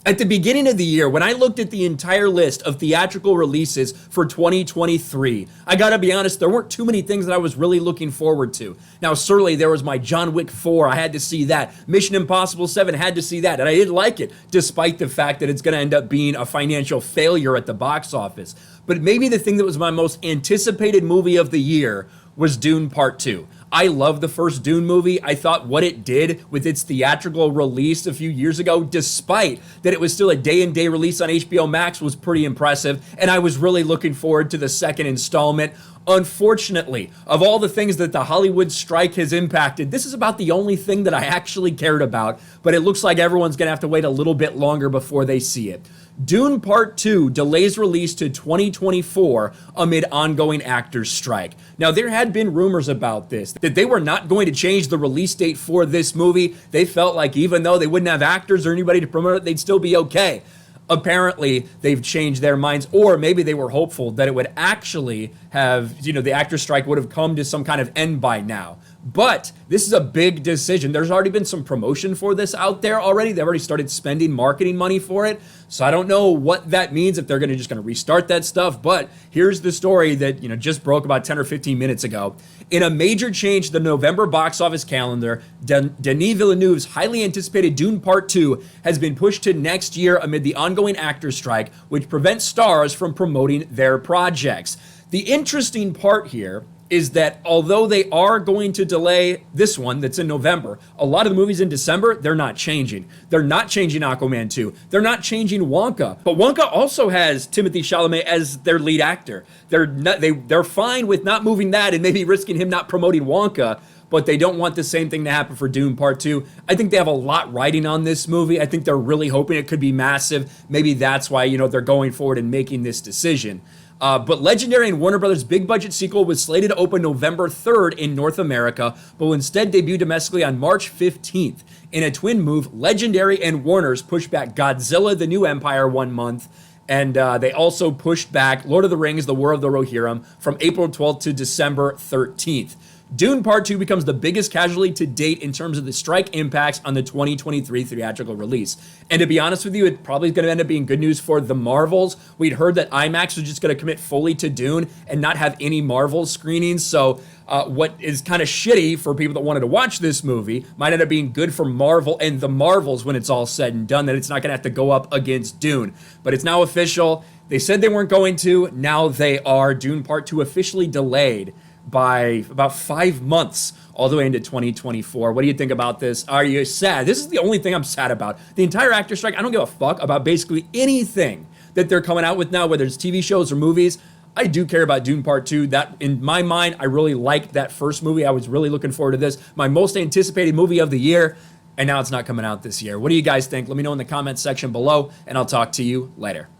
At the beginning of the year, when I looked at the entire list of theatrical releases for 2023, I gotta be honest, there weren't too many things that I was really looking forward to. Now, certainly there was my John Wick 4, I had to see that. Mission Impossible 7, had to see that, and I did like it, despite the fact that it's gonna end up being a financial failure at the box office. But maybe the thing that was my most anticipated movie of the year was Dune Part 2. I love the first Dune movie. I thought what it did with its theatrical release a few years ago, despite that it was still a day-and-day release on HBO Max, was pretty impressive, and I was really looking forward to the second installment. Unfortunately, of all the things that the Hollywood strike has impacted, this is about the only thing that I actually cared about, but it looks like everyone's gonna have to wait a little bit longer before they see it. Dune Part 2 delays release to 2024 amid ongoing actors' strike. Now, there had been rumors about this, that they were not going to change the release date for this movie. They felt like even though they wouldn't have actors or anybody to promote it, they'd still be okay. Apparently, they've changed their minds, or maybe they were hopeful that it would actually have, the actor strike would have come to some kind of end by now. But this is a big decision. There's already been some promotion for this out there already. They've already started spending marketing money for it. So I don't know what that means, if they're just going to restart that stuff. But here's the story that, just broke about 10 or 15 minutes ago. In a major change to the November box office calendar, Denis Villeneuve's highly anticipated Dune Part 2 has been pushed to next year amid the ongoing actor strike, which prevents stars from promoting their projects. The interesting part here is that although they are going to delay this one that's in November, a lot of the movies in December, they're not changing. They're not changing Aquaman 2. They're not changing Wonka. But Wonka also has Timothée Chalamet as their lead actor. They're fine with not moving that and maybe risking him not promoting Wonka, but they don't want the same thing to happen for Dune Part 2. I think they have a lot riding on this movie. I think they're really hoping it could be massive. Maybe that's why, they're going forward and making this decision. But Legendary and Warner Brothers' big budget sequel was slated to open November 3rd in North America, but will instead debut domestically on March 15th. In a twin move, Legendary and Warner's pushed back Godzilla: The New Empire 1 month, and they also pushed back Lord of the Rings: The War of the Rohirrim from April 12th to December 13th. Dune Part 2 becomes the biggest casualty to date in terms of the strike impacts on the 2023 theatrical release. And to be honest with you, it probably is going to end up being good news for the Marvels. We'd heard that IMAX was just going to commit fully to Dune and not have any Marvel screenings. So what is kind of shitty for people that wanted to watch this movie might end up being good for Marvel and the Marvels when it's all said and done, that it's not going to have to go up against Dune. But it's now official. They said they weren't going to. Now they are. Dune Part 2 officially delayed by about 5 months, all the way into 2024. What do you think about this? Are you sad? This is the only thing I'm sad about. The entire actor strike, I don't give a fuck about basically anything that they're coming out with now, whether it's TV shows or movies. I do care about Dune Part 2. That, in my mind, I really liked that first movie. I was really looking forward to this. My most anticipated movie of the year, and now it's not coming out this year. What do you guys think? Let me know in the comments section below, and I'll talk to you later.